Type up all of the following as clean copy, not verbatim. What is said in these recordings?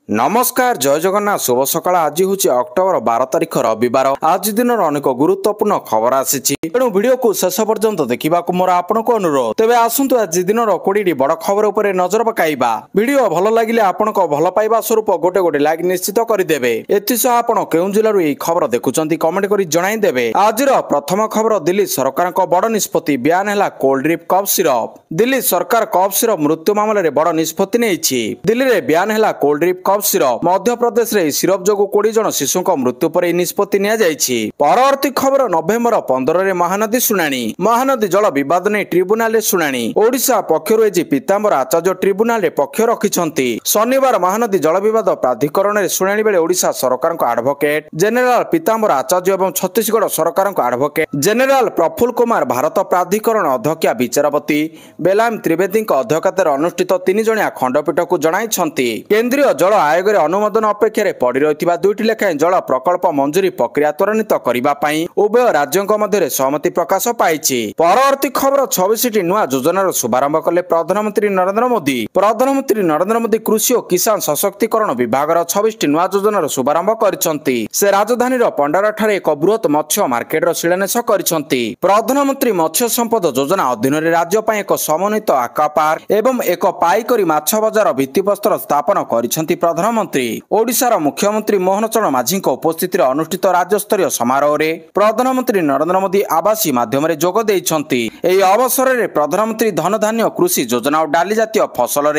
नमस्कार जय जगन्नाथ शुभ सकाळ। आज हूँ अक्टोबर 12 तारिख रविवार। आज दिन अनेक गुरुत्वपूर्ण खबर आसी तेणु वीडियो को शेष पर्यंत देखा मोर आपको अनुरोध। तेज आसतु आज दिन 20 बड़ खबर उपर नजर पकाइबा। वीडियो भल लगे आपण भल पाइबा स्वरूप गोटे गोटे लाइक निश्चित करदे। एसह आपण केउं जिलू यह खबर देखुंत कमेंट कर जणाइदेवे। आज प्रथम खबर दिल्ली सरकार बड़ निष्पत्ति बयान है Coldrif cough syrup. Delhi सरकार कफ सिरप मृत्यु मामले बड़ निष्पत्ति नहीं। दिल्ली में बयान है Coldrif cough syrup. Madhya Pradesh में सिरप जो 20 जन शिशु मृत्यु पर निष्पत्ति परवर्ती खबर नवेम्बर 15 में महानदी शुणाणी। महानदी जल विवाद नहीं ट्रिब्यूनाल शुणाणी। ओडिशा पक्षर पीताम्बर आचार्य ट्रिब्यूनाल पक्ष रखिछंती। शनिवार महानदी जल विवाद प्राधिकरण में शुणाणी बेले ओडिशा सरकार एडवोकेट जेनेराल पीताम्बर आचार्य और छत्तीसगढ़ सरकार एडवोकेट जेनेराल प्रफुल्ल कुमार भारत प्राधिकरण अध्यक्षा विचारपति बेलाम त्रिवेदी अध्यक्षतार अनुष्ठित 3 जणिया खंडपीठ को जणाइछंती। केंद्रीय जल आयोग अनुमोदन अपेक्षा पड़ रही 2टी लेखाएं जल प्रकल्प मंजूरी प्रक्रिया त्वरान्वित करने उभय राज्यों मध्य सहमति प्रकाश पाई। परवर्ती खबर 26टी नुआ योजनार शुभारंभ कले प्रधानमंत्री नरेंद्र मोदी। प्रधानमंत्री नरेंद्र मोदी कृषि और किसान सशक्तिकरण विभाग 26टी नुआ योजनार शुभारंभ करछंती। से राजधानी पंडारा ठारे एक बृहत मत्स्य मार्केटर शिलान्यास करछंती। प्रधानमंत्री मत्स्य संपद योजना अधीन राज्य पाई एक समन्वित आक्वा पार्क एवं एक पाइकरी माछ बजार भित्तिप्रस्तर स्थापन करछंती। प्रधानमंत्री ओडिशार मुख्यमंत्री मोहन चरण माझी उपस्थिति अनुष्ठित राज्यस्तरीय समारोह में प्रधानमंत्री नरेंद्र मोदी आवासी माध्यम जोग देइछंती। एही अवसर में प्रधानमंत्री धन धान्य कृषि योजना और डाली जातीय फसल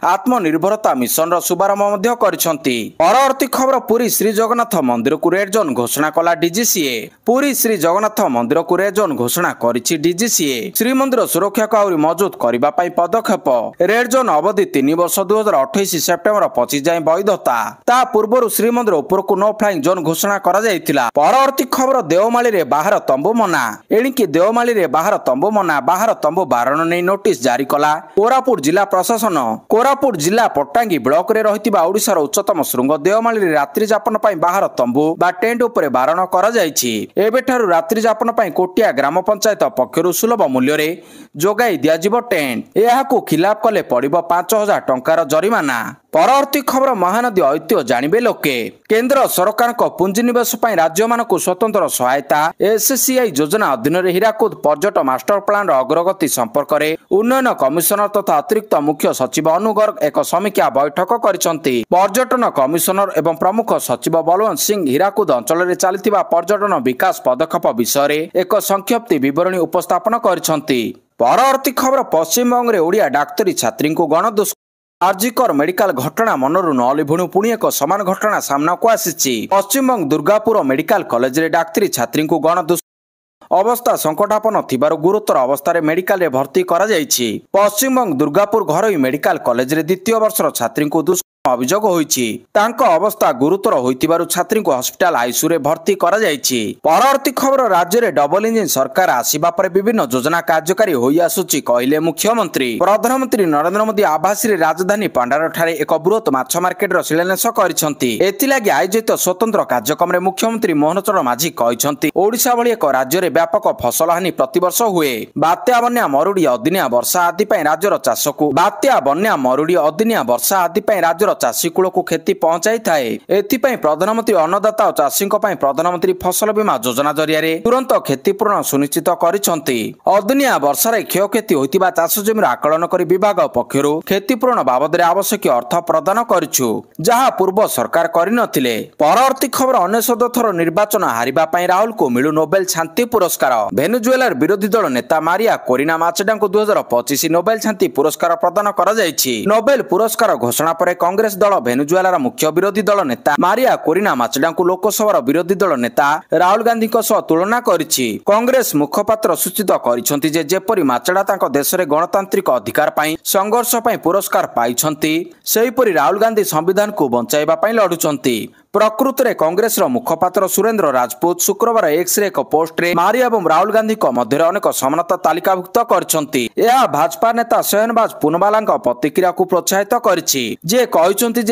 आत्मनिर्भरता मिशन शुभारंभ करछंती। परवर्ती खबर पुरी श्री जगन्नाथ मंदिर को रेड जोन घोषणा कला डीजीसीए। पुरी श्री जगन्नाथ मंदिर को रेड जोन घोषणा करिछि डीजीसीए। श्रीमंदिर सुरक्षा को आउरी मजबूत करबा पई पदक्षेप। रेड जोन अवधि 3 वर्ष 2028 सेप्टेम्बर 25 जाए वैधता। ता पूर्व श्रीमंदिर उपर को नो फ्लाइंग जोन घोषणा करा जायतिला। परवर्ती खबर देवमाली रे बाहर तंबू मना। एणिकी देवमाली रे बाहर तंबू मना बाहर तंबू बारण नै नोटिस जारी कला कोरापुट जिला प्रशासन। कोरापुट जिला पट्टांगी ब्लॉक रे रहितिबा ओडिशार उच्चतम शृंग देवमाली रे रात्रि यापन पई बाहर तंबू बा टेंट उपरे बारण करा जायछि। एबेठारु रात्रि यापन पई कोटिया ग्राम पंचायत पक्षरु सुलभ मूल्य रे जोगाई दियाजिबो टेंट। एहाकु खिलाफ कले पड़िबो 5000 टंकार जरिमाना। परवर्ती खबर महानदी ऐतिह्य जानिबे लोके। केंद्र सरकार को पुंजीनिवेश पर राज्य मान को स्वतंत्र सहायता एससीआई योजना अधीन हीराकुद पर्यटन मास्टर प्लान अग्रगति संपर्क में उन्नयन कमिशनर तथा अतिरिक्त मुख्य सचिव अनु गर्ग एक समीक्षा बैठक करिसंती। पर्यटन कमिशनर एवं प्रमुख सचिव बलवंत सिंह हीराकुद अंचल में चलतिबा पर्यटन विकास पदक्षेप विषय एक संक्षिप्त विवरणी उपस्थापन करिसंती। परवर्ती खबर पश्चिम बंग में ओडिया डाक्तरी छात्री को गणदुष्कर्म आरजीकर मेडिकल घटना मनरू न लिभुणु पुणी एक समान घटना सामना को आसी। पश्चिमबंग दुर्गापुर मेडिकल कॉलेज रे डाक्तरी छात्री को गणदुष्कर्म अवस्था संकटापन्न थिबारु गुरुतर अवस्था मेडिकल रे भर्ती करा जायछि। पश्चिमबंग दुर्गापुर घरोई मेडिकल कॉलेज रे द्वितीय वर्षर छात्री को अभियोग होईछि। तांको अवस्था गुरुतर होइतिबारु छात्री को हॉस्पिटल आईसीयू रे भर्ती करा जायछि। परवर्ती खबर राज्य रे डबल इंजिन सरकार आसीबा पर विभिन्न योजना कार्यकारी होई आसुछि कहले मुख्यमंत्री। प्रधानमंत्री नरेंद्र मोदी आभासी रे राजधानी पांडार ठारे एक बृहत माछ मार्केटर शिलान्यास करिसंती। एथिलागि आयोजित स्वतंत्र कार्यक्रम रे मुख्यमंत्री मोहन चरण माझी कहिसंती ओडिशा भली एक राज्य रे व्यापक फसल हानि प्रतिवर्ष हुए। बात्या बन्या मरुडी अदिनिया वर्षा आदि पई राज्यर चाष को बात्या बन्या मरुडी अदिनिया वर्षा आदि पई राज्यर चाषी कूल को क्षति पहुंचाई थाए। एथिपाई प्रधानमंत्री अन्नदाता और चाषी प्रधानमंत्री फसल बीमा योजना जरिया तुरंत क्षतिपूरण सुनिश्चित करिसंती। अदिनिया वर्षार क्षयक्षति होइतिबा चाष जमीर आकलन करी विभाग पक्षरु क्षतिपूरण बाबद आवश्यक अर्थ प्रदान करिछु जहां पूर्व सरकार करिनथिले। परवर्ती खबर 19 थर निर्वाचन हारिबा पई राहुल को मिलु नोबेल शांति पुरस्कार। वेनेजुएलार विरोधी दल नेता मारिया कोरिना माचेडा को 2025 नोबेल शांति पुरस्कार प्रदान करा जायछि। नोबेल पुरस्कार घोषणा पर कांग्रेस दल वेनेजुएलार मुख्य विरोधी दल नेता मारिया कोरिना माचेडा को लोकसभार विरोधी दल नेता राहुल गांधी तुलना करिछि। कांग्रेस मुखपात्र सूचित करिसंती जे जेपरि माचेडा तांको देश रे गणतांत्रिक अधिकार पई संघर्ष पई पुरस्कार पाइछंती सेहीपरि राहुल गांधी संविधान को बंचाइबा पई लढुचंती। प्रकृत में कांग्रेस मुखपात्र सुरेंद्र राजपूत शुक्रवार एक्स रे एक पोस्ट रे मारिया और राहुल गांधी मध्य अनेक समानता तालिकाभुक्त करछंती। यह भाजपा नेता शहनबाज पुनवाला प्रतिक्रिया को प्रोत्साहित करिछि।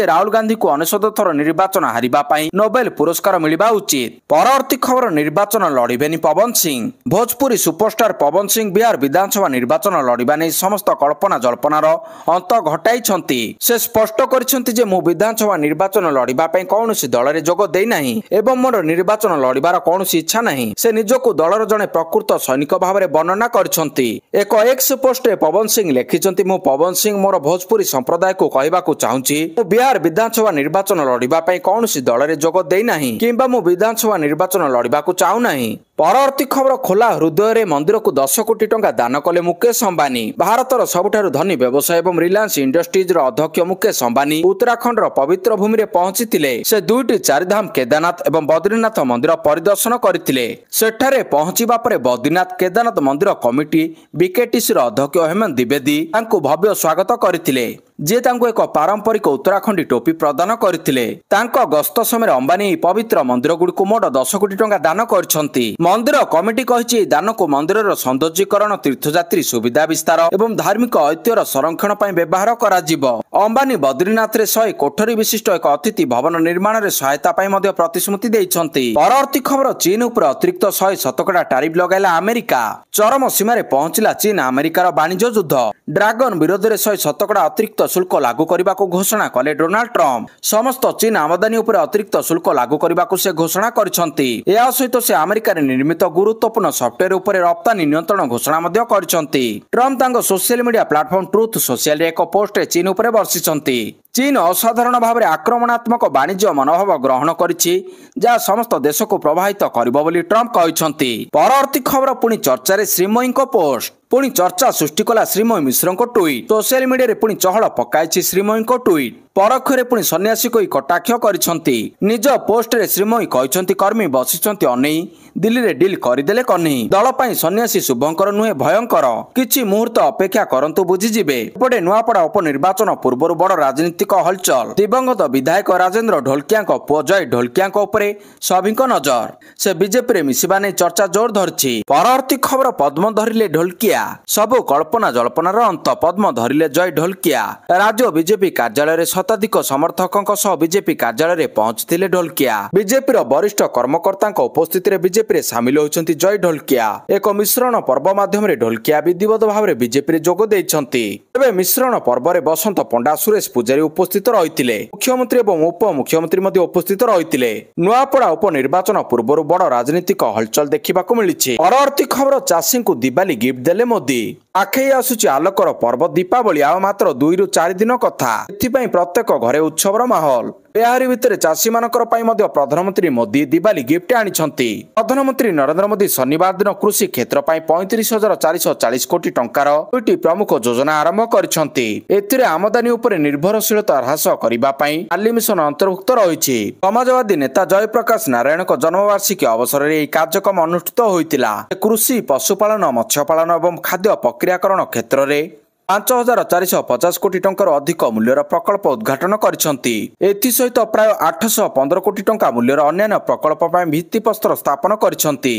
राहुल गांधी को 19 थर निर्वाचन हारिबा पई नोबेल पुरस्कार मिलवा उचित। परवर्ती खबर निर्वाचन लड़िबेनी पवन सिंह। भोजपुरी सुपरस्टार पवन सिंह बिहार विधानसभा निर्वाचन लड़िबा नै समस्त कल्पना जल्पनार अंत घटाइछंती। से स्पष्ट करिछंती जे मु विधानसभा निर्वाचन लड़िबा पई कौनसी दल रे जोग देई नाही एवं मोर निर्वाचन लड़िबार कौनसी इच्छा नाही। से निजको दलर जने प्रकृत सैनिक भाव वर्णना करिछंती। एक एक्स पोस्ट रे पवन सिंह लिखिछंती मु पवन सिंह मोर भोजपुरी संप्रदाय को कहबाकू चाहूची बिहार विधानसभा निर्वाचन लड़िबा पई कौनसी दल रे जोग देई नाही किंबा मु विधानसभा निर्वाचन लड़िबाकू चाहू नाही। परवर्ती खबर खोला हृदय रे मंदिर को 10 कोटी टंका दान कले मुकेश अंबानी। भारतर सबुठारु धनी व्यवसाय एवं रिलायंस इंडस्ट्रीज रो अध्यक्ष मुकेश अंबानी उत्तराखंड रो पवित्र भूमि रे पहुंचीतिले। से दुईटी चारिधाम केदारनाथ एवं बद्रीनाथ मंदिर परिदर्शन करथिले। सेठारे पहुंचीबा परे बद्रीनाथ केदारनाथ मंदिर कमिटी बीकेटीसी रो अध्यक्ष हेमंत द्विवेदी तांको भव्य स्वागत करथिले जे तांको एक पारंपरिक उत्तराखंडी टोपी प्रदान करथिले। तांको गस्त समय अंबानी पवित्र मंदिर गुड़िक मोट 10 कोटी टंका दान करछंती। मंदिर कमिटी कहिछि दान को मंदिरर सौंदर्यीकरण तीर्थयात्री सुविधा विस्तार एवं धार्मिक ऐतिह्यर संरक्षण पई व्यवहार करा जिवो। अंबानी बद्रीनाथ रे 100 कोठरी विशिष्ट एक अतिथि भवन निर्माण रे सहायता पई मध्ये प्रतिश्रुति दैछंती। परवर्ती खबर चीन उपर अतिरिक्त 100 शतकड़ा टैरिफ लगाइला अमेरिका। चरम सीमा रे पहुंचिला चीन अमेरिकार वाणिज्य युद्ध। ड्रैगन विरोध रे 100 शतकड़ा अतिरिक्त शुल्क लागू करने को घोषणा कले डोनाल्ड ट्रम्प। समस्त चीन आमदानी उपर अतिरिक्त शुल्क लागू करने को से घोषणा करछंती। या सहित से अमेरिका रे निर्मित गुरुत्वपूर्ण सॉफ्टवेयर उपर रप्तानी नियंत्रण घोषणा मध्ये करछंती। ट्रम्प तांको social media platform truth social रे एक पोस्ट रे चीन उपर बर्षिछंती। चीन असाधारण भाव में आक्रमणात्मक वाणिज्य मनोभाव ग्रहण करिछि जहा समस्त देश को प्रभावित करिबो बोली ट्रम्प कहिछंती। परवर्ती खबर पुणी चर्चा रे श्रीमयी को पोस्ट। पुणी चर्चा सृष्टि कला श्रीमयी मिश्र को ट्वीट। सोशल मीडिया रे पुणी चहल पकाइछि श्रीमयी को ट्वीट। परक्षरे पुणी सन्यासी को कटाक्ष करिछंती। निज पोस्ट रे श्रीमयी कहिछंती कर्मी बसिछंती अनै दिल्ली रे डील करिदेले कन्ही दल पई सन्यासी शुभंकर नुहे भयंकर किछि मुहूर्त अपेक्षा करंतु बुझी जिवे। एपटे नुआपड़ा उपनिर्वाचन पूर्व बड़ राजनीतिक हलचल। दिवंगत विधायक राजेंद्र ढोलकिया पुओ जय ढोलकिया उपरे सभी नजर। से बीजेपी रे मिसिबा नै चर्चा जोर धरछि। परवर्ती खबर पद्म धरिले ढोलकिया सबु कल्पना जल्पनार अंत। पद्म धरिले जय ढोलकिया। राज्य बीजेपी कार्यालय रे शताधिक समर्थकों सह बीजेपी कार्यालय रे पहुंचथिले ढोलकिया। बीजेपी रो वरिष्ठ कर्मकर्ता उपस्थिति रे बीजेपी रे शामिल होइछंती जय ढोलकिया। एक मिश्रण पर्व माध्यम रे ढोलकिया विधिवत भाव रे बीजेपी रे जोग दैछंती। एबे मिश्रण पर्व रे बसंत पंडा सुरेश पुजारी उपस्थित रहिथिले। मुख्यमंत्री एवं उपमुख्यमंत्री मध्ये उपस्थित रहिथिले। नुआपड़ा उपनिर्वाचन पूर्व बड़ राजनीतिक हलचल देखिबाकू मिलिछि। परवर्ती खबर चाषी को दिवाली गिफ्ट देले मोदी। आखै आसुछि आलोकर पर्व दीपावली आ मात्र 2 ରୁ 4 दिन कथा। एथिपई प्रत्येक घरे उत्सवर माहौल। एहारी भितर चाषी मानकर पई मध्ये प्रधानमंत्री मोदी दिवाली गिफ्ट आनिछंती। प्रधानमंत्री नरेंद्र मोदी शनिवार दिन कृषि क्षेत्र पई 35,440 कोटी टंकार दुईटी प्रमुख योजना आरंभ करिछंती। एथिरे आमदानी उपरे निर्भरशीलता ह्रास करिबा पई आली मिशन अंतर्भुक्त रहिछि। समाजवादी नेता जयप्रकाश नारायण को जन्मवार्षिकी अवसर रे कार्यक्रम अनुष्ठित होइतिला। कृषि पशुपालन मत्स्यपालन एवं खाद्य प्रक्रियाकरण क्षेत्र रे 5,450 कोटी टंकार अधिक मूल्यर प्रकल्प उद्घाटन करिसंती। एथि सहित प्राय 815 कोटी टंका मूल्यर अन्य प्रकल्प पय भित्तिप्रस्तर स्थापन करिसंती।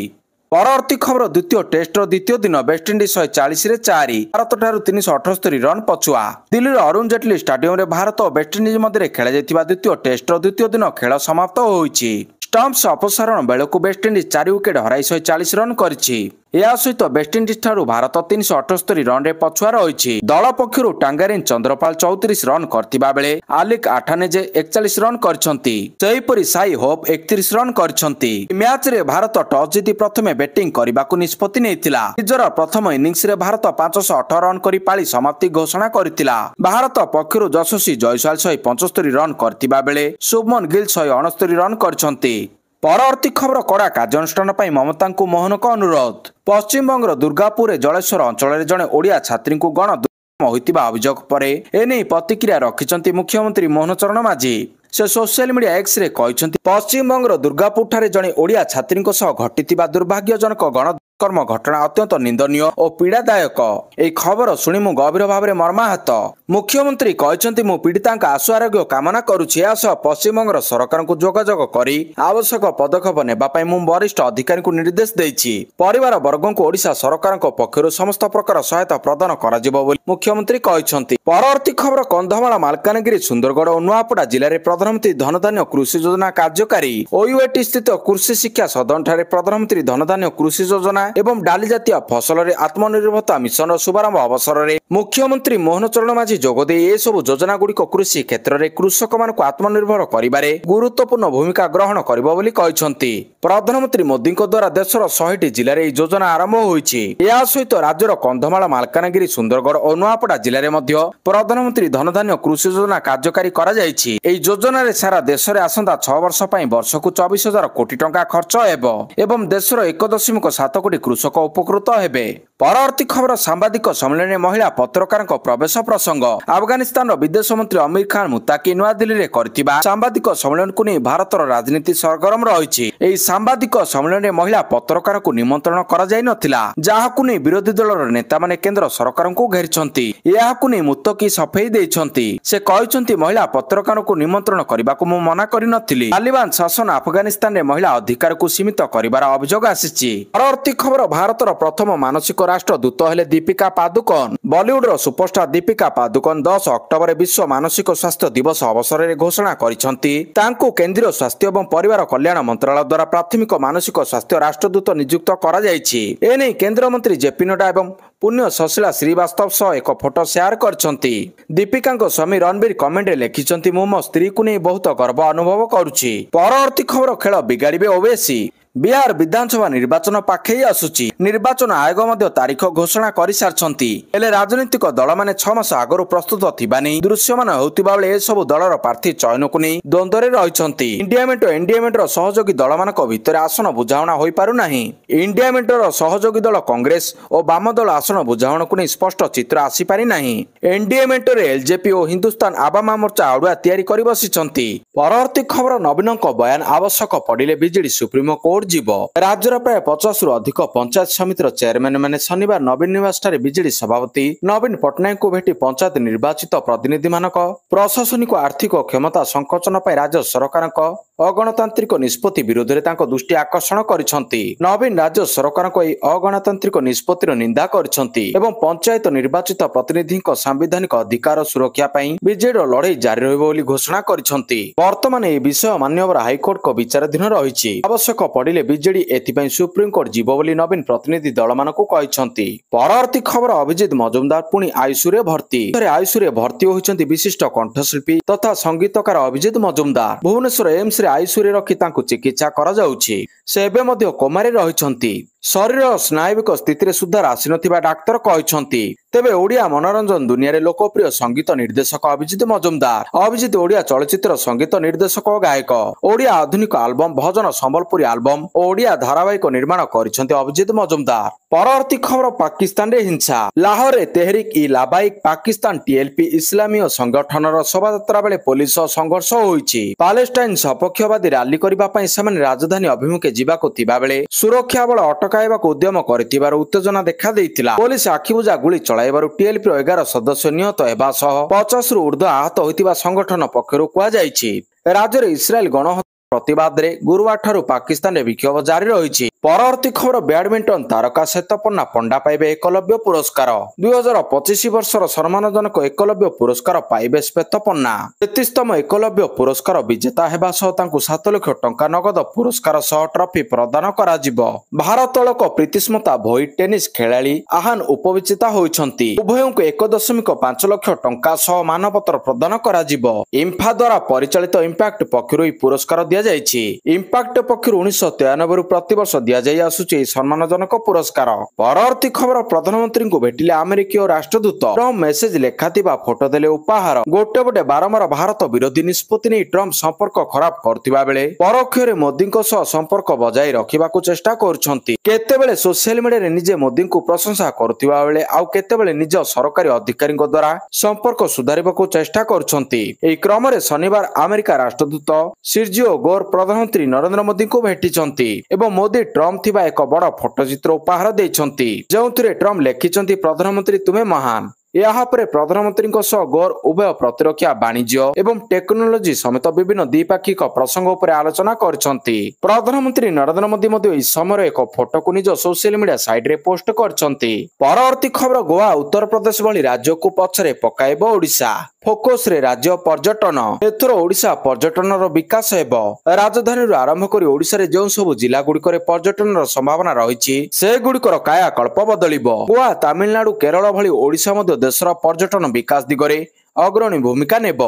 परवर्ती खबर द्वितीय टेस्ट द्वितीय दिन वेस्टइंडिज 140 रे 4 भारत ठारू 378 रन पछुआ। दिल्ली अरुण जेटली स्टेडियम रे भारत और वेस्टइंडिज मध्य खेला जायतिबा द्वितीय टेस्ट द्वितीय दिन खेल समाप्त होईछि। स्टम्प्स अपसारण बेलू वेस्टइंडिज 4 विकेट हराई 140 रन करिछि। या सहित वेस्टइंडिज ठारू भारत 378 रन रे पछुआ रहिछि। दल पक्षरु टांगारिन चंद्रपाल 34 रन करथिबा बेले आलिक आठानेजे 41 रन करछंती। सेहिपरि साई होप 31 रन करछंती। मैच रे भारत टॉस जीति प्रथमे बैटिंग करबाकू निष्पत्ति नेइतिला। निजर प्रथम इनिंग्स रे भारत 508 रन करी पाली समाप्ति घोषणा करथिला। भारत पक्षरु यशस्वी जयसवाल 175 रन करथिबा बेले शुभमन गिल 169 रन करछंती। परवर्ती खबर कड़ा कार्यानुष्ठान ममता को मोहन को अनुरोध। पश्चिम बंगर दुर्गापुर जलेश्वर अंचल जड़े ओडिया छात्री को गण दुष्कर्म होइतिबा अभियोग पर एने प्रतिक्रिया रखिछंती मुख्यमंत्री मोहन चरण माझी। से सोशल मीडिया एक्स रे कहिछंती पश्चिम बंगर दुर्गापुर ठारे जड़े ओडिया छात्री घटितिबा दुर्भाग्यजनक गण दुष्कर्म घटना अत्यंत निंदनीय और पीड़ादायक। এই খবর শুনি মু গভীর ভাবে মর্মাহত। মুখ্যমন্ত্রী କହିଛନ୍ତି ମୁଁ ପୀଡ଼ିତାଙ୍କ ଆଶୁ ଆରୋଗ୍ୟ କାମନା କରୁଛି। ଏହା ସହ ପଶ୍ଚିମବଙ୍ଗର ସରକାରଙ୍କୁ ଯୋଗାଯୋଗ କରି ଆବଶ୍ୟକ ପଦକ୍ଷେପ ନେବା ପାଇଁ ମୁଁ ବରିଷ୍ଠ ଅଧିକାରୀଙ୍କୁ ନିର୍ଦ୍ଦେଶ ଦେଇଛି। ପରିବାର ବର୍ଗଙ୍କୁ ଓଡ଼ିଶା ସରକାରଙ୍କ ପକ୍ଷରୁ ସମସ୍ତ ପ୍ରକାର ସହାୟତା ପ୍ରଦାନ କରାଯିବ ବୋଲି ମୁଖ୍ୟମନ୍ତ୍ରୀ କହିଛନ୍ତି। ପରବର୍ତ୍ତୀ ଖବର କନ୍ଧମାଳ, ମାଲକାନଗିରି, ସୁନ୍ଦରଗଡ଼ ଓ ନୂଆପଡ଼ା ଜିଲ୍ଲାରେ ପ୍ରଧାନମନ୍ତ୍ରୀ ଧନଧାନ୍ୟ କୃଷି ଯୋଜନା କାର୍ଯ୍ୟକାରୀ। ଓୟୁଏଟି ସ୍ଥିତ କୃଷି ଶିକ୍ଷା ସଦନଠାରେ ପ୍ରଧାନମନ୍ତ୍ରୀ ଧନଧାନ୍ୟ କୃଷି ଯୋଜନା ଏବଂ ଡାଲି ଜାତୀୟ ଫସଲରେ ଆତ୍ମନିର୍ଭରତା ମିଶନର ଶୁଭାରମ୍ଭ ଅବସରରେ ମୁଖ୍ୟମନ୍ତ୍ରୀ ମୋହନ ଚରଣ ମାଝୀ ଯୋଗଦେଇ ଏସବୁ ଯୋଜନା ଗୁଡ଼ିକ କୃଷି କ୍ଷେତ୍ରରେ କୃଷକମାନଙ୍କୁ ଆତ୍ମନିର୍ଭର କରିବାରେ ଗୁରୁତ୍ୱପୂର୍ଣ୍ଣ ଭୂମିକା ଗ୍ରହଣ କରିବ ବୋଲି କହିଛନ୍ତି। ପ୍ରଧାନମନ୍ତ୍ରୀ ମୋଦିଙ୍କ ଦ୍ୱାରା ଦେଶର 100ଟି ଜିଲ୍ଲାରେ ଏହି ଯୋଜନା ଆରମ୍ଭ ହୋଇଛି। ଏହା ସହିତ ରାଜ୍ୟର କନ୍ଧମାଳ, ମାଲକାନଗିରି, ସୁନ୍ଦରଗଡ଼ ଓ ନୂଆପଡ଼ା ଜିଲ୍ଲାରେ ମଧ୍ୟ ପ୍ରଧାନମନ୍ତ୍ରୀ ଧନଧାନ୍ୟ କୃଷି ଯୋଜନା କାର୍ଯ୍ୟକାରୀ କରାଯାଇଛି। ଏହି ଯୋଜନାରେ ସାରା ଦେଶରେ ଆସନ୍ତା 6 ବର୍ଷ ପାଇଁ ବର୍ଷକୁ 24,000 କୋଟି ଟଙ୍କା ଖର୍ଚ୍ଚ ହେବ ଏବଂ ଦେଶର 1.7 କୋଟି କୃଷକ ଉପକୃତ ହେବେ। ପରବର୍ତ୍ତୀ ଖବର ସାମ୍ବାଦିକ ସମ୍ମିଳନୀରେ ମହିଳା ପତ୍ରକାରଙ୍କ ପ୍ରବେଶ ପ୍ରସଙ୍ଗ। ଆଫଗାନିସ୍ତାନର ବିଦେଶ ମନ୍ତ୍ରୀ ଅମିର ଖାନ ମୁତାକି ନୂଆଦିଲ୍ଲୀରେ କରିଥିବା ସାମ୍ବାଦିକ ସମ୍ମିଳନୀକୁ ନେଇ ଭାରତର ରାଜନୀତି ସରଗରମ ରହିଛି। ଏହି ସାମ୍ବାଦିକ ସମ୍ମିଳନୀରେ ମହିଳା ପତ୍ରକାରଙ୍କୁ ନିମନ୍ତ୍ରଣ କରାଯାଇନଥିଲା, ଯାହାକୁ ନେଇ ବିରୋଧୀ ଦଳର ନେତାମାନେ କେନ୍ଦ୍ର ସରକାରଙ୍କୁ ଘେରିଛନ୍ତି। ଏହାକୁ ନେଇ ମୁତକି ସଫେଇ ଦେଇଛନ୍ତି। ସେ କହିଛନ୍ତି, ମହିଳା ପତ୍ରକାରଙ୍କୁ ନିମନ୍ତ୍ରଣ କରିବାକୁ ମୁଁ ମନା କରିନଥିଲି। ତାଲିବାନ ଶାସନ ଆଫଗାନିସ୍ତାନରେ ମହିଳା ଅଧିକାରକୁ ସୀମିତ କରିବାର ଅଭିଯୋଗ ଆସିଛି। ପରବର୍ତ୍ତୀ ଖବର ଭାରତର ପ୍ରଥମ ମାନସିକ ରାଷ୍ଟ୍ରଦୂତ ହେଲେ ଦୀପିକା ପାଦୁକୋନ। ବଲିଉଡର ସୁପରଷ୍ଟାର ଦୀପିକା ପାଦୁକୋନ 10 ଅକ୍ଟୋବରରେ ବିଶ୍ୱ ମାନସିକ ସ୍ୱାସ୍ଥ୍ୟ ଦିବସ ଅବସରରେ ଘୋଷଣା କରିଛନ୍ତି ତାଙ୍କୁ କେନ୍ଦ୍ରୀୟ ସ୍ୱାସ୍ଥ୍ୟ ଏବଂ ପରିବାର କଲ୍ୟାଣ ମନ୍ତ୍ରାଳୟ ଦ୍ୱାରା ପ୍ରାଥମିକ ମାନସିକ ସ୍ୱାସ୍ଥ୍ୟ ରାଷ୍ଟ୍ରଦୂତ ନିଯୁକ୍ତ କରାଯାଇଛି। ଏନେଇ କେନ୍ଦ୍ରମନ୍ତ୍ରୀ ଜେପି ନଡ୍ଡା ଏବଂ ପୁଣ୍ୟ ସଶୀଳା ଶ୍ରୀବାସ୍ତବ ସହ ଏକ ଫଟୋ ସେୟାର କରିଛନ୍ତି। ଦୀପିକାଙ୍କ ସ୍ୱାମୀ ରଣବୀର କମେଣ୍ଟରେ ଲେଖିଛନ୍ତି, ମୁଁ ମୋ ସ୍ତ୍ରୀକୁ ନେଇ ବହୁତ ଗର୍ବ ଅନୁଭବ କରୁଛି। ପରବର୍ତ୍ତୀ ଖବର ଖେଳ ବିଗାଡ଼ିବେ ଓୱେସି। ବିହାର ବିଧାନସଭା ନିର୍ବାଚନ ପାଖେଇ ଆସୁଛି। ନିର୍ବାଚନ ଆୟୋଗ ମଧ୍ୟ ତାରିଖ ଘୋଷଣା କରିସାରିଛନ୍ତି। ହେଲେ ରାଜନୈତିକ ଦଳମାନେ 6 ମାସ ଆଗରୁ ପ୍ରସ୍ତୁତ ଥିବା ନେଇ ଦୃଶ୍ୟମାନ ହେଉଥିବା ବେଳେ ଏସବୁ ଦଳର ପ୍ରାର୍ଥୀ ଚୟନକୁ ନେଇ ଦ୍ୱନ୍ଦ୍ୱରେ ରହିଛନ୍ତି। ଇଣ୍ଡିଆ ମେଣ୍ଟ ଓ ଏନଡିଏ ମେଣ୍ଟର ସହଯୋଗୀ ଦଳମାନଙ୍କ ଭିତରେ ଆସନ ବୁଝାମଣା ହୋଇପାରୁନାହିଁ। ଇଣ୍ଡିଆ ମେଣ୍ଟର ସହଯୋଗୀ ଦଳ କଂଗ୍ରେସ ଓ ବାମ ଦଳ ଆସନ ବୁଝାମଣାକୁ ନେଇ ସ୍ପଷ୍ଟ ଚିତ୍ର ଆସିପାରିନାହିଁ। ଏନଡିଏ ମେଣ୍ଟରେ ଏଲଜେପି ଓ ହିନ୍ଦୁସ୍ତାନ ଆବାମ ମୋର୍ଚ୍ଚା ଆଡୁଆ ତିଆରି କରି ବସିଛନ୍ତି। ପରବର୍ତ୍ତୀ ଖବର ନବୀନଙ୍କ ବୟାନ ଆବଶ୍ୟକ ପଡ଼ିଲେ ବିଜେଡି ସୁପ୍ରିମକୋର୍ଟ ଯିବ। ରାଜ୍ୟର ପ୍ରାୟ 50ରୁ ଅଧିକ ପଞ୍ଚାୟତ ସମିତିର ଚେୟାରମ୍ୟାନ ମାନେ ଶନିବାର ନବୀନ ନିବାସଠାରେ ବିଜେଡି ସଭାପତି ନବୀନ ପଟ୍ଟନାୟକଙ୍କୁ ଭେଟି ପଞ୍ଚାୟତ ନିର୍ବାଚିତ ପ୍ରତିନିଧିମାନଙ୍କ ପ୍ରଶାସନିକ ଆର୍ଥିକ କ୍ଷମତା ସଂକୋଚନ ପାଇଁ ରାଜ୍ୟ ସରକାରଙ୍କ ଅଗଣତାନ୍ତ୍ରିକ ନିଷ୍ପତ୍ତି ବିରୋଧରେ ତାଙ୍କ ଦୃଷ୍ଟି ଆକର୍ଷଣ କରିଛନ୍ତି। ନବୀନ ରାଜ୍ୟ ସରକାରଙ୍କ ଏହି ଅଗଣତାନ୍ତ୍ରିକ ନିଷ୍ପତ୍ତିର ନିନ୍ଦା କରିଛନ୍ତି ଏବଂ ପଞ୍ଚାୟତ ନିର୍ବାଚିତ ପ୍ରତିନିଧିଙ୍କ ସାମ୍ବିଧାନିକ ଅଧିକାର ସୁରକ୍ଷା ପାଇଁ ବିଜେଡିର ଲଢେଇ ଜାରି ରହିବ ବୋଲି ଘୋଷଣା କରିଛନ୍ତି। ବର୍ତ୍ତମାନ ଏହି ବିଷୟ ମାନ୍ୟବର ହାଇକୋର୍ଟଙ୍କ ବିଚାରାଧୀନ ରହିଛି। ଆବଶ୍ୟକ ପଡ଼ିଲେ ବିଜେଡି ଏଥିପାଇଁ ସୁପ୍ରିମକୋର୍ଟ ଯିବ ବୋଲି ନବୀନ ପ୍ରତିନିଧି ଦଳମାନଙ୍କୁ କହିଛନ୍ତି। ପରବର୍ତ୍ତୀ ଖବର ଅଭିଜିତ ମଜୁମଦାର ପୁଣି ଆଇସିୟୁରେ ଭର୍ତ୍ତି। ଆଇସିୟୁରେ ଭର୍ତ୍ତି ହୋଇଛନ୍ତି ବିଶିଷ୍ଟ କଣ୍ଠଶିଳ୍ପୀ ତଥା ସଙ୍ଗୀତକାର ଅଭିଜିତ ମଜୁମଦାର। ଭୁବନେଶ୍ୱର ଏମ୍ସରେ ଆଇସିୟୁରେ ରଖି ତାଙ୍କୁ ଚିକିତ୍ସା କରାଯାଉଛି। ସେ ଏବେ ମଧ୍ୟ କୋମାରେ ରହିଛନ୍ତି। ଶରୀରର ସ୍ନାୟବିକ ସ୍ଥିତିରେ ସୁଧାର ଆସିନଥିବା ଡାକ୍ତର କହିଛନ୍ତି। ତେବେ ଓଡ଼ିଆ ମନୋରଞ୍ଜନ ଦୁନିଆରେ ଲୋକପ୍ରିୟ ସଙ୍ଗୀତ ନିର୍ଦ୍ଦେଶକ ଅଭିଜିତ ମଜୁମଦାର। ଅଭିଜିତ ଓଡ଼ିଆ ଚଳଚ୍ଚିତ୍ର ସଙ୍ଗୀତ ନିର୍ଦ୍ଦେଶକ ଓ ଗାୟକ। ଓଡ଼ିଆ ଆଧୁନିକ ଆଲବମ, ଭଜନ ସମ୍ବଲପୁରୀ ଆଲବମ ଓ ଓଡ଼ିଆ ଧାରାବାହିକ ନିର୍ମାଣ କରିଛନ୍ତି ଅଭିଜିତ ମଜୁମଦାର। ପରବର୍ତ୍ତୀ ଖବର ପାକିସ୍ତାନରେ ହିଂସା। ଲାହୋରରେ ତେହରିକ ଇ ଲାବାଇକ ପାକିସ୍ତାନ ଟିଏଲପି ଇସଲାମୀୟ ସଂଗଠନର ଶୋଭାଯାତ୍ରା ବେଳେ ପୋଲିସ ସହ ସଂଘର୍ଷ ହୋଇଛି। ପାଲେଷ୍ଟାଇନ ସପକ୍ଷବାଦୀ ରାଲି କରିବା ପାଇଁ ସେମାନେ ରାଜଧାନୀ ଅଭିମୁଖେ ଯିବାକୁ ଥିବା ବେଳେ ସୁରକ୍ଷା ବଳ ଅଟକାଇବାକୁ ଉଦ୍ୟମ କରିଥିବାରୁ ଉତ୍ତେଜନା ଦେଖାଦେଇଥିଲା। ପୋଲିସ ଆଖିବୁଜା ଗୁଳି ଚଳାଇବାରୁ ଟିଏଲପିର 11 ସଦସ୍ୟ ନିହତ ହେବା ସହ 50ରୁ ଉର୍ଦ୍ଧ୍ୱ ଆହତ ହୋଇଥିବା ସଂଗଠନ ପକ୍ଷରୁ କୁହାଯାଇଛି। ରାଜ୍ୟରେ ଇସ୍ରାଏଲ ଗଣହତ୍ୟା ପ୍ରତିବାଦରେ ଗୁରୁବାର ଠାରୁ ପାକିସ୍ତାନରେ ବିକ୍ଷୋଭ ଜାରି ରହିଛି। ପରବର୍ତ୍ତୀ ଖବର ବ୍ୟାଡମିଣ୍ଟନ ତାରକା ଶ୍ଵେତପର୍ଣ୍ଣା ପଣ୍ଡା ପାଇବେ ଏକଲବ୍ୟ ପୁରସ୍କାର। 2025 ବର୍ଷର ସମ୍ମାନଜନକ ଏକଲବ୍ୟ ପୁରସ୍କାର ପାଇବେ ଶ୍ଵେତପର୍ଣ୍ଣା। 33ତମ ଏକଲବ୍ୟ ପୁରସ୍କାର ବିଜେତା ହେବା ସହ ତାଙ୍କୁ 7 ଲକ୍ଷ ଟଙ୍କା ନଗଦ ପୁରସ୍କାର ସହ ଟ୍ରଫି ପ୍ରଦାନ କରାଯିବ। ଭାରତଳକ ପ୍ରୀତିସ୍ମତା ଭୋଇ ଟେନିସ ଖେଳାଳି ଆହାନ ଉପବିଜେତା ହୋଇଛନ୍ତି। ଉଭୟଙ୍କୁ 1.5 ଲକ୍ଷ ଟଙ୍କା ସହ ମାନପତ୍ର ପ୍ରଦାନ କରାଯିବ। ଇମ୍ଫା ଦ୍ୱାରା ପରିଚାଳିତ ଇମ୍ପାକ୍ଟ ପକ୍ଷରୁ ଏହି ପୁରସ୍କାର ଦିଆଯାଇଛି। ଇମ୍ପାକ୍ଟ ପକ୍ଷରୁ 1993ରୁ ପ୍ରତିବର୍ଷ ଦିଆଯାଇ ଆସୁଛି ଏହି ସମ୍ମାନଜନକ ପୁରସ୍କାର। ପରବର୍ତ୍ତୀ ଖବର ପ୍ରଧାନମନ୍ତ୍ରୀଙ୍କୁ ଭେଟିଲେ ଆମେରିକୀୟ ରାଷ୍ଟ୍ରଦୂତ। ଟ୍ରମ୍ପ ମେସେଜ ଲେଖାଥିବା ଫଟୋ ଦେଲେ ଉପହାର। ଗୋଟେ ପଟେ ବାରମ୍ବାର ଭାରତ ବିରୋଧୀ ନିଷ୍ପତ୍ତି ନେଇ ଟ୍ରମ୍ପ ସମ୍ପର୍କ ଖରାପ କରୁଥିବା ବେଳେ ପରୋକ୍ଷରେ ମୋଦିଙ୍କ ସହ ସମ୍ପର୍କ ବଜାୟ ରଖିବାକୁ ଚେଷ୍ଟା କରୁଛନ୍ତି। କେତେବେଳେ ସୋସିଆଲ ମିଡିଆରେ ନିଜେ ମୋଦିଙ୍କୁ ପ୍ରଶଂସା କରୁଥିବା ବେଳେ ଆଉ କେତେବେଳେ ନିଜ ସରକାରୀ ଅଧିକାରୀଙ୍କ ଦ୍ୱାରା ସମ୍ପର୍କ ସୁଧାରିବାକୁ ଚେଷ୍ଟା କରୁଛନ୍ତି। ଏହି କ୍ରମରେ ଶନିବାର ଆମେରିକା ରାଷ୍ଟ୍ରଦୂତ ସିର୍ଜିଓ ଗୋର ପ୍ରଧାନମନ୍ତ୍ରୀ ନରେନ୍ଦ୍ର ମୋଦିଙ୍କୁ ଭେଟିଛନ୍ତି ଏବଂ ମୋଦି ଟ୍ରମ୍ପ ଥିବା ଏକ ବଡ଼ ଫଟୋଚିତ୍ର ଉପହାର ଦେଇଛନ୍ତି, ଯେଉଁଥିରେ ଟ୍ରମ୍ପ ଲେଖିଛନ୍ତି ପ୍ରଧାନମନ୍ତ୍ରୀ ତୁମେ ମହାନ। ଏହାପରେ ପ୍ରଧାନମନ୍ତ୍ରୀଙ୍କ ସହ ଗୋର ଉଭୟ ପ୍ରତିରକ୍ଷା, ବାଣିଜ୍ୟ ଏବଂ ଟେକ୍ନୋଲୋଜି ସମେତ ବିଭିନ୍ନ ଦ୍ୱିପାକ୍ଷିକ ପ୍ରସଙ୍ଗ ଉପରେ ଆଲୋଚନା କରିଛନ୍ତି। ପ୍ରଧାନମନ୍ତ୍ରୀ ନରେନ୍ଦ୍ର ମୋଦି ମଧ୍ୟ ଏହି ସମୟରେ ଏକ ଫଟୋକୁ ନିଜ ସୋସିଆଲ ମିଡିଆ ସାଇଟରେ ପୋଷ୍ଟ କରିଛନ୍ତି। ପରବର୍ତ୍ତୀ ଖବର, ଗୋଆ ଉତ୍ତରପ୍ରଦେଶ ଭଳି ରାଜ୍ୟକୁ ପଛରେ ପକାଇବ ଓଡ଼ିଶା। ଫୋକସରେ ରାଜ୍ୟ ପର୍ଯ୍ୟଟନ। ଏଥର ଓଡ଼ିଶା ପର୍ଯ୍ୟଟନର ବିକାଶ ହେବ। ରାଜଧାନୀରୁ ଆରମ୍ଭ କରି ଓଡ଼ିଶାରେ ଯେଉଁ ସବୁ ଜିଲ୍ଲା ଗୁଡ଼ିକରେ ପର୍ଯ୍ୟଟନର ସମ୍ଭାବନା ରହିଛି ସେଗୁଡ଼ିକର କାୟାକଳ୍ପ ବଦଳିବ। ଗୋଆ, ତାମିଲନାଡୁ, କେରଳ ଭଳି ଓଡ଼ିଶା ମଧ୍ୟ ଦେଶର ପର୍ଯ୍ୟଟନ ବିକାଶ ଦିଗରେ ଅଗ୍ରଣୀ ଭୂମିକା ନେବ।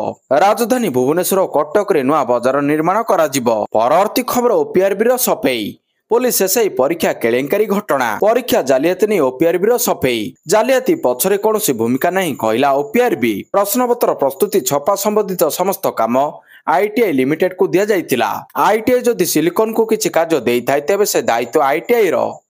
ରାଜଧାନୀ ଭୁବନେଶ୍ୱର ଓ କଟକରେ ନୂଆ ବଜାର ନିର୍ମାଣ କରାଯିବ। ପରବର୍ତ୍ତୀ ଖବର, ଓପିଆରବିର ସଫେଇ। ପୁଲିସ ଏସ୍ଆଇ ପରୀକ୍ଷା କେଳେଙ୍କାରୀ ଘଟଣା। ପରୀକ୍ଷା ଜାଲିଆତି ନେଇ ଓପିଆରବିର ସଫେଇ। ଜାଲିଆତି ପଛରେ କୌଣସି ଭୂମିକା ନାହିଁ କହିଲା ଓପିଆରବି। ପ୍ରଶ୍ନପତ୍ର ପ୍ରସ୍ତୁତି, ଛପା ସମ୍ବନ୍ଧିତ ସମସ୍ତ କାମ ଆଇଟିଆଇ ଲିମିଟେଡକୁ ଦିଆଯାଇଥିଲା। ଆଇଟିଆଇ ଯଦି ସିଲିକନକୁ କିଛି କାର୍ଯ୍ୟ ଦେଇଥାଏ ତେବେ ସେ ଦାୟିତ୍ୱ ଆଇଟିଆଇର।